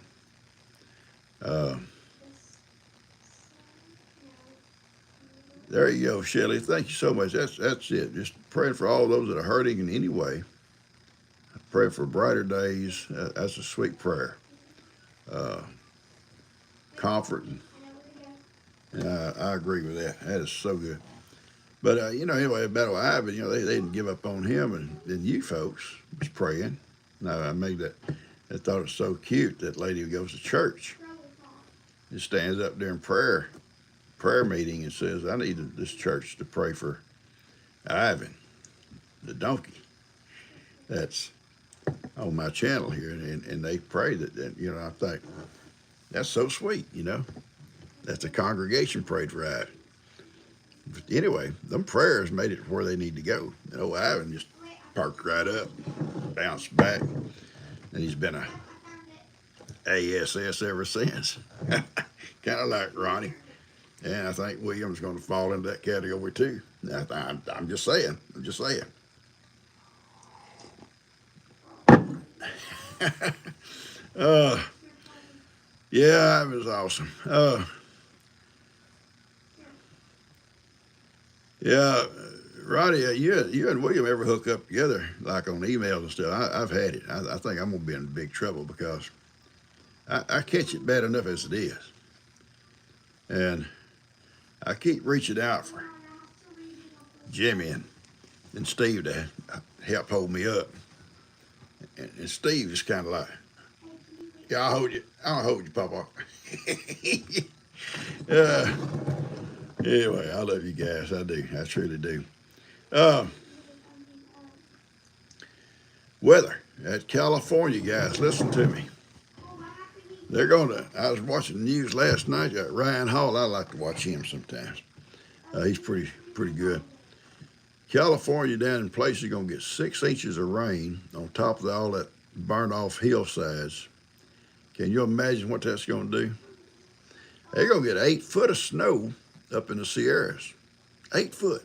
There you go, Shelley. Thank you so much. That's it. Just praying for all those that are hurting in any way. Pray for brighter days. That's a sweet prayer. Comfort. And I agree with that. That is so good. But, you know, anyway, about Ivan, you know, they didn't give up on him. And then you folks was praying. Now, I thought it was so cute, that lady who goes to church. She stands up during prayer meeting and says, I need this church to pray for Ivan, the donkey. That's on my channel here, and they pray that, you know, I think that's so sweet, you know. That's a congregation prayed for Ivan. But anyway, them prayers made it where they need to go. And old Ivan just perked right up, bounced back, and he's been a ASS ever since. Kind of like Ronnie. And I think William's going to fall into that category too. I'm just saying. Yeah, it was awesome. Yeah, Ronnie, you and William ever hook up together, like on emails and stuff? I've had it. I think I'm going to be in big trouble because I catch it bad enough as it is. And I keep reaching out for Jimmy and Steve to help hold me up. And Steve is kind of like, yeah, I'll hold you, PawPaw. Anyway, I love you guys. I do. I truly do. Weather at California, guys. Listen to me. I was watching the news last night. Ryan Hall, I like to watch him sometimes. He's pretty good. California down in places are going to get 6 inches of rain on top of all that burnt off hillsides. Can you imagine what that's going to do? They're going to get 8 foot of snow up in the Sierras. 8 foot.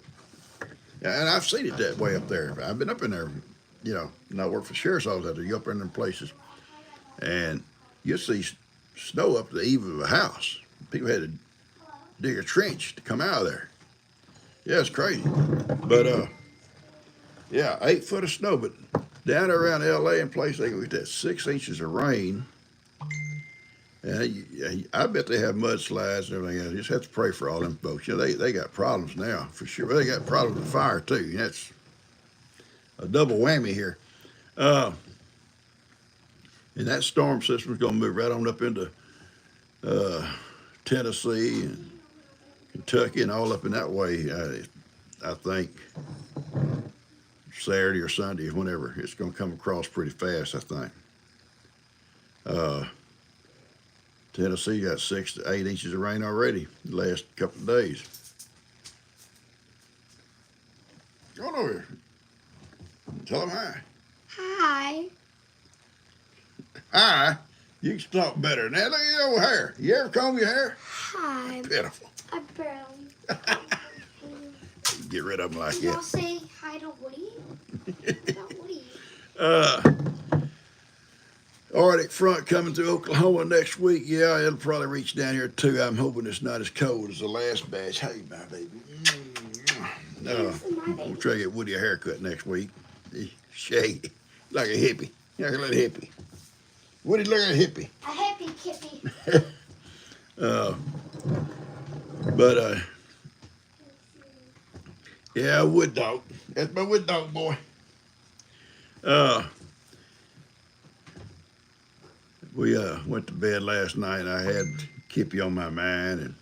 And I've seen it that way up there. I've been up in there, you know, and I work for sheriff's office out there. You up in them places. And you see snow up to the eave of a house. People had to dig a trench to come out of there. Yeah, it's crazy. But, yeah, 8 foot of snow. But down around L.A. and places, they can get that 6 inches of rain. And I bet they have mudslides and everything else. You just have to pray for all them folks. You know, they got problems now, for sure. But they got problems with fire, too. That's a double whammy here. And that storm system is going to move right on up into Tennessee and Kentucky and all up in that way. I think Saturday or Sunday, whenever, it's going to come across pretty fast, I think. Tennessee got 6 to 8 inches of rain already the last couple of days. Go on over here. Tell them hi. Hi. Hi. You can talk better than that. Look at your hair. You ever comb your hair? Hi. Pitiful. I barely. Get rid of them like Did y'all that. say hi to Woody? About Woody. Arctic front coming through Oklahoma next week. Yeah, it'll probably reach down here too. I'm hoping it's not as cold as the last batch. Hey, my baby. We'll try to get Woody a haircut next week. He's shaggy, like a hippie. Like a little hippie. Woody, look at a hippie. A happy Kippy. Yeah, wood dog. That's my wood dog boy. We went to bed last night. I had Kippy on my mind, and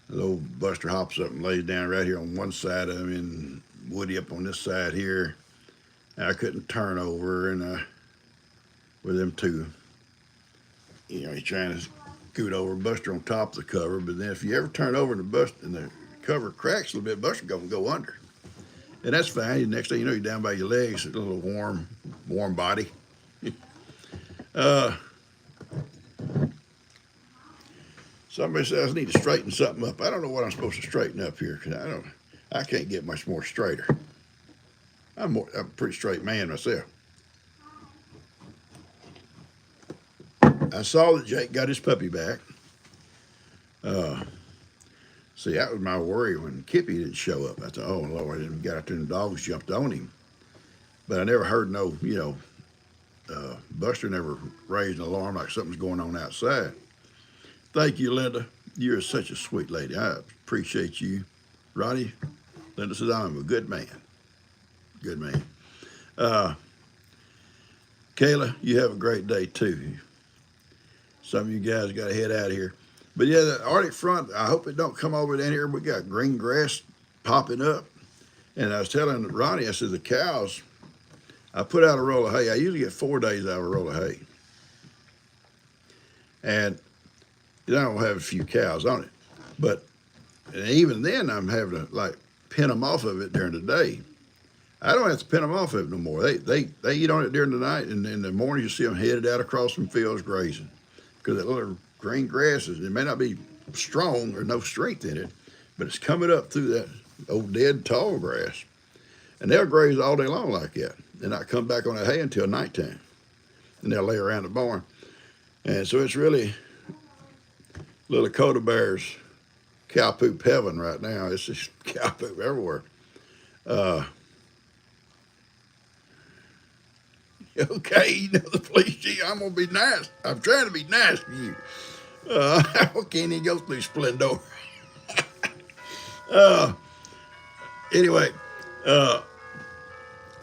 little Buster hops up and lays down right here on one side of me, and Woody up on this side here. And I couldn't turn over, and with them two, you know, he's trying to scoot over. Buster on top of the cover, but then if you ever turn over and the cover cracks a little bit, Buster gonna go under, and that's fine. The next thing you know, you're down by your legs, a little warm body. Somebody says I need to straighten something up. I don't know what I'm supposed to straighten up here, because I can't get much more straighter. I'm a pretty straight man myself. I saw that Jake got his puppy back. See, that was my worry when Kippy didn't show up. I thought, oh Lord, and got out there and the dogs jumped on him. But I never heard no, Buster never raised an alarm like something's going on outside. Thank you, Linda. You're such a sweet lady. I appreciate you. Ronnie, Linda says I'm a good man. Good man. Kayla, you have a great day too. Some of you guys got to head out of here. But yeah, the Arctic front, I hope it don't come over down here. We got green grass popping up. And I was telling Ronnie, I said, the cows, I put out a roll of hay. I usually get 4 days out of a roll of hay. And I don't have a few cows on it. But and even then, I'm having to like pin them off of it during the day. I don't have to pin them off of it no more. They eat on it during the night, and in the morning you see them headed out across some fields grazing. Because that little green grass it may not be strong or no strength in it, but it's coming up through that old dead tall grass. And they'll graze all day long like that. And not come back on that hay until nighttime. And they'll lay around the barn. And so it's really little Dakota Bear's cow poop heaven right now. It's just cow poop everywhere. Okay, you know the police chief, I'm going to be nice. I'm trying to be nice to you. I can't even go through Splendor. Anyway,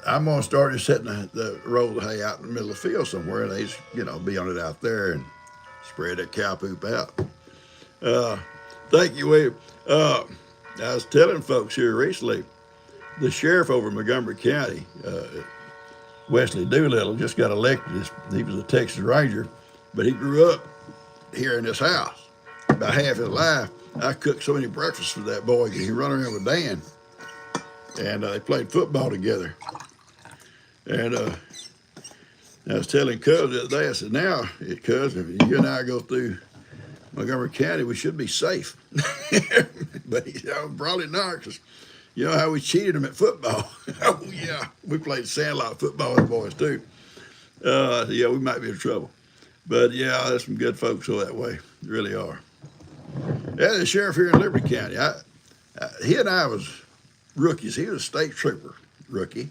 I'm going to start just setting the roll of hay out in the middle of the field somewhere, and they just, be on it out there and spread that cow poop out. Thank you, William. I was telling folks here recently, the sheriff over in Montgomery County, Wesley Doolittle, just got elected. He was a Texas Ranger, but he grew up here in this house. About half his life, I cooked so many breakfasts for that boy. He run around with Dan, and they played football together. And I was telling Cuz the other day, I said, now, Cuz, if you and I go through Montgomery County, we should be safe. But he said, probably not, because you know how we cheated them at football. Oh, yeah. We played sandlot football with the boys, too. Yeah, we might be in trouble. But, yeah, there's some good folks over that way. Really are. Yeah, the sheriff here in Liberty County, he and I was rookies. He was a state trooper rookie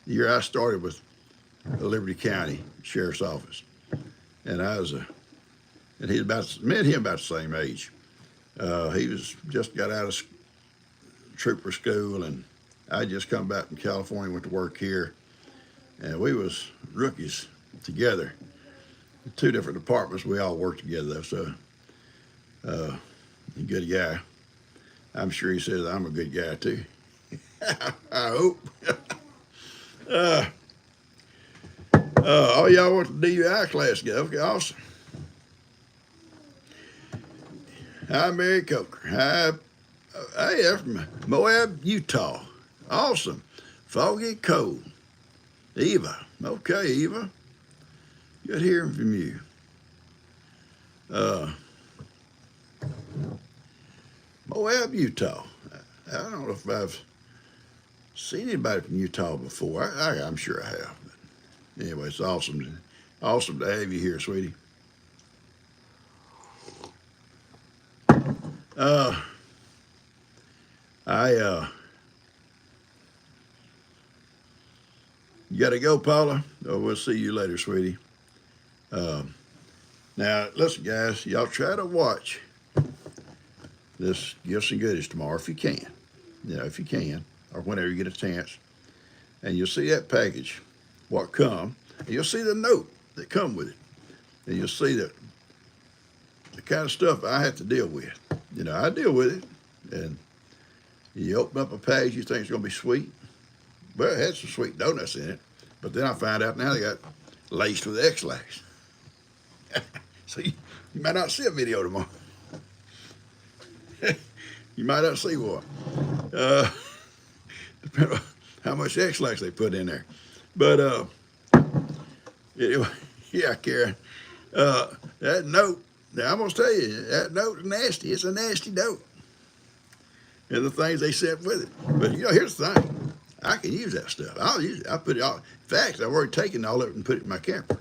the year I started with the Liberty County Sheriff's Office. And and me and him about the same age. He was just got out of trooper school, and I just come back from California, went to work here, and we was rookies together. 2 different departments, we all worked together though, so a good guy. I'm sure he says I'm a good guy too. I hope. Oh, y'all want the DUI class go? Okay, awesome. Hi, Mary Coker. Hi, hey, that's from Moab, Utah. Awesome. Foggy cold. Eva. Okay, Eva. Good hearing from you. Moab, Utah. I don't know if I've seen anybody from Utah before. I'm sure I have. But anyway, it's awesome to have you here, sweetie. You got to go, Paula? Oh, we'll see you later, sweetie. Now, listen, guys, y'all try to watch this Gifts and Goodies tomorrow if you can. If you can, or whenever you get a chance. And you'll see that package, what come, and you'll see the note that come with it. and you'll see that the kind of stuff I have to deal with. You know, I deal with it, and you open up a package you think it's going to be sweet. Well, it had some sweet donuts in it, but then I find out now they got laced with X-lax. So you might not see a video tomorrow. You might not see one. Depending on how much X-lax they put in there. But anyway, yeah, Karen. That note, now I'm going to tell you, that note is nasty. It's a nasty note. And the things they sent with it. But, you know, here's the thing. I can use that stuff. I'll use it. I'll put it all. In fact, I've already taken all of it and put it in my camper.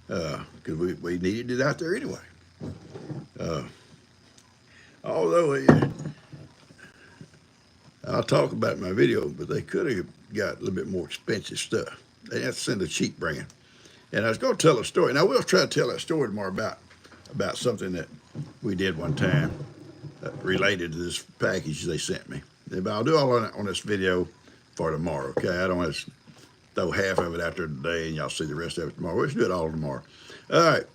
Because we needed it out there anyway. Although I'll talk about it in my video, but they could have got a little bit more expensive stuff. They had to send a cheap brand. And I was going to tell a story, and I will try to tell that story tomorrow about something that we did one time related to this package they sent me. But I'll do all on this video for tomorrow, okay? I don't want to throw half of it out there today, and y'all see the rest of it tomorrow. We'll do it all tomorrow. All right.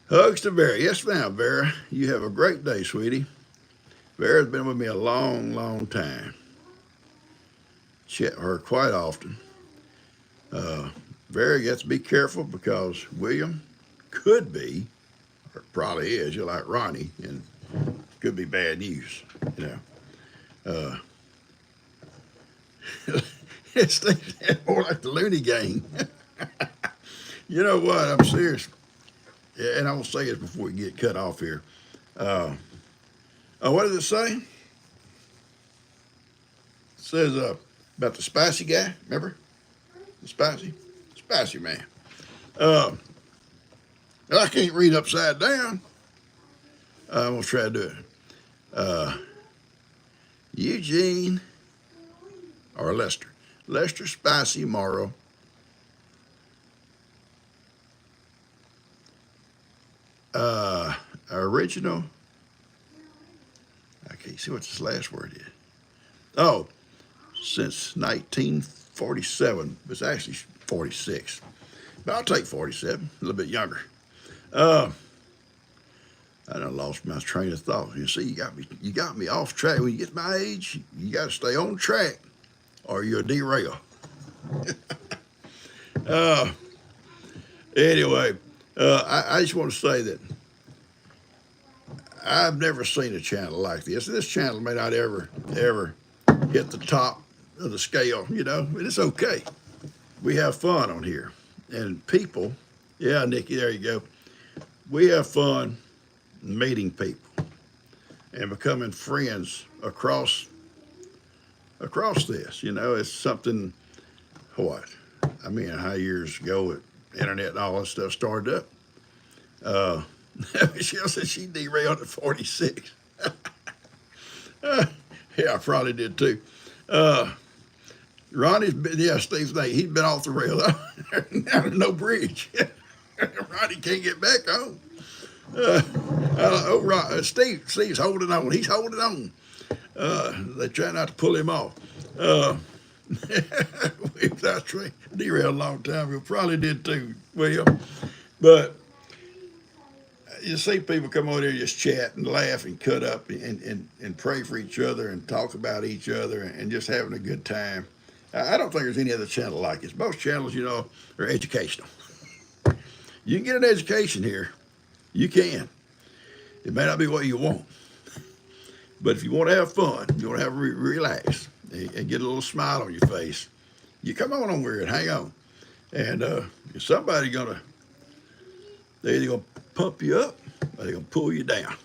Hugs to Vera. Yes, ma'am, Vera. You have a great day, sweetie. Vera's been with me a long, long time. Chat her quite often. Vera, you have to be careful because William could be, or probably is, you're like Ronnie, and could be bad news, you know. It's more like the Looney Gang. You know what? I'm serious. Yeah, and I'm going to say this before we get cut off here. What does it say? It says about the spicy guy, remember? The spicy man. I can't read upside down. I'm going to try to do it. Eugene or Lester. Lester Spicy Morrow. Original. I can't see what this last word is. Oh, since 1947. It's actually 46. But I'll take 47, a little bit younger. I done lost my train of thought. You see, you got me off track. When you get my age, you got to stay on track, or you'll derail. Anyway, I just want to say that I've never seen a channel like this. This channel may not ever hit the top of the scale, you know, but it's okay. We have fun on here. And people, yeah, Nikki, there you go. We have fun meeting people and becoming friends across this. You know, it's something, what? I mean, how years ago the internet and all that stuff started up. Michelle said she derailed at 46. Yeah, I probably did too. Ronnie's been, yeah, Steve's name, he's been off the rail. Now there's no bridge. Ronnie can't get back home. Steve's holding on. He's holding on. They try not to pull him off. That's right. Derailed a long time ago. Probably did too, William. But you see people come over there and just chat and laugh and cut up and pray for each other and talk about each other and just having a good time. I don't think there's any other channel like this. Most channels, you know, are educational. You can get an education here. You can. It may not be what you want. But if you want to have fun, you want to have relax and get a little smile on your face, you come on over and hang on. And somebody's they're either going to pump you up or they're going to pull you down.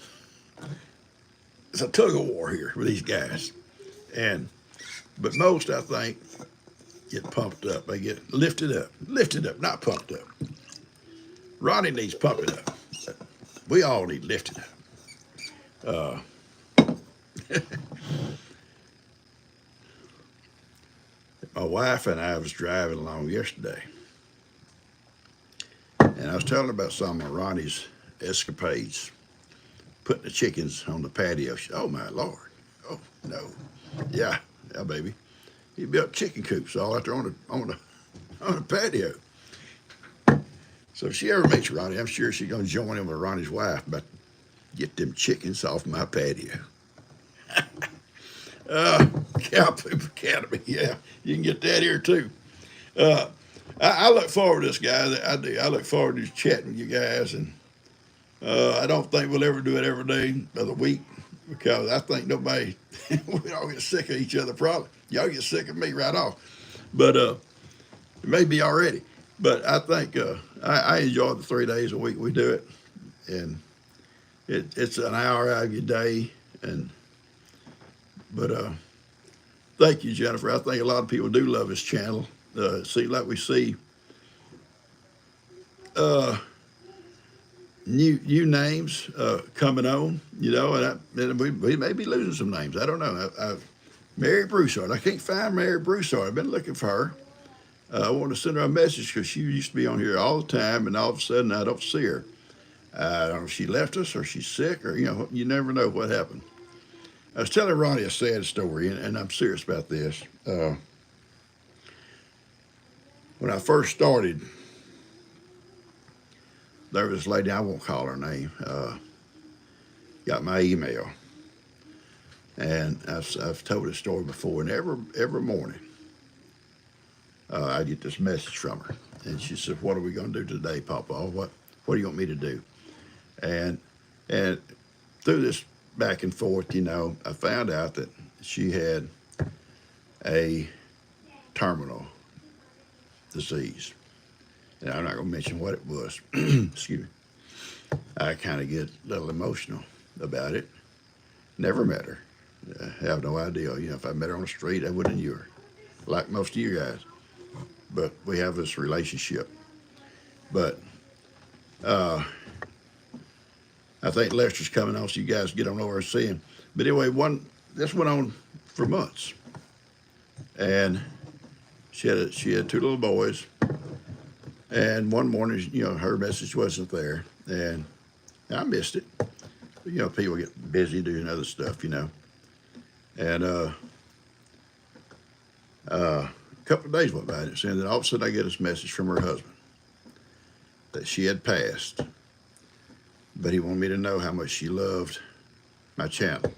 It's a tug of war here with these guys. But most, I think, get pumped up. They get lifted up, not pumped up. Ronnie needs pumping up. We all need lifted up. My wife and I was driving along yesterday, and I was telling her about some of Ronnie's escapades, putting the chickens on the patio. She said, "Oh my Lord, oh no, yeah, baby." He built chicken coops all out there on on the patio. So if she ever meets Ronnie, I'm sure she's going to join in with Ronnie's wife, but get them chickens off my patio. Cow Poop Academy, yeah, you can get that here too. I look forward to this, guys. I do. I look forward to chatting with you guys, and I don't think we'll ever do it every day of the week because I think nobody, we all get sick of each other probably. Y'all get sick of me right off, but it may be already. But I think I enjoy the 3 days a week we do it, and it's an hour out of your day, but thank you, Jennifer. I think a lot of people do love this channel. We see new names coming on, and we may be losing some names. I don't know. Mary Broussard. I can't find Mary Broussard. I've been looking for her. I want to send her a message because she used to be on here all the time, and all of a sudden I don't see her. I don't know if she left us or she's sick or, you never know what happened. I was telling Ronnie a sad story, and I'm serious about this. When I first started, there was this lady, I won't call her name, got my email. And I've told this story before, and every morning I get this message from her. And she said, "What are we going to do today, PawPaw? What do you want me to do?" And through this back and forth, I found out that she had a terminal disease. And I'm not going to mention what it was. Excuse me. I kind of get a little emotional about it. Never met her. I have no idea. If I met her on the street, I wouldn't knew her, like most of you guys. But we have this relationship. But I think Lester's coming on, so you guys get on over and see him. But anyway, this went on for months. And she had two little boys. And one morning, her message wasn't there. And I missed it. People get busy doing other stuff, And a couple of days went by, and then all of a sudden I get this message from her husband that she had passed, but he wanted me to know how much she loved my channel,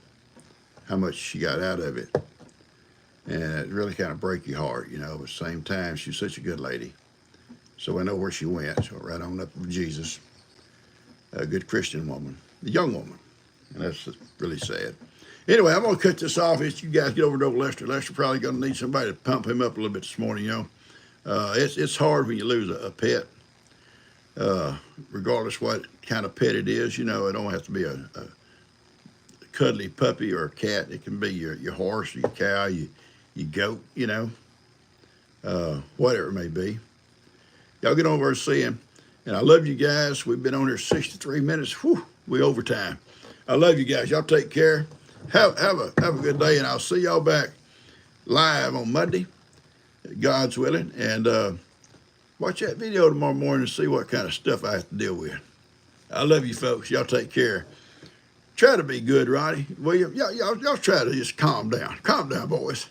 how much she got out of it. And it really kind of break your heart, At the same time, she's such a good lady. So I know where she went. So right on up with Jesus, a good Christian woman, a young woman. And that's really sad. Anyway, I'm going to cut this off. You guys get over to Lester. Lester probably going to need somebody to pump him up a little bit this morning, It's hard when you lose a pet, regardless what kind of pet it is. It don't have to be a cuddly puppy or a cat. It can be your horse, your cow, your goat, whatever it may be. Y'all get over and see him. And I love you guys. We've been on here 63 minutes. Whew, we overtime. I love you guys. Y'all take care. Have a good day, and I'll see y'all back live on Monday, God's willing. And watch that video tomorrow morning and see what kind of stuff I have to deal with. I love you folks. Y'all take care. Try to be good, Ronnie. Will you? Y'all try to just calm down. Calm down, boys.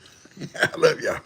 I love y'all.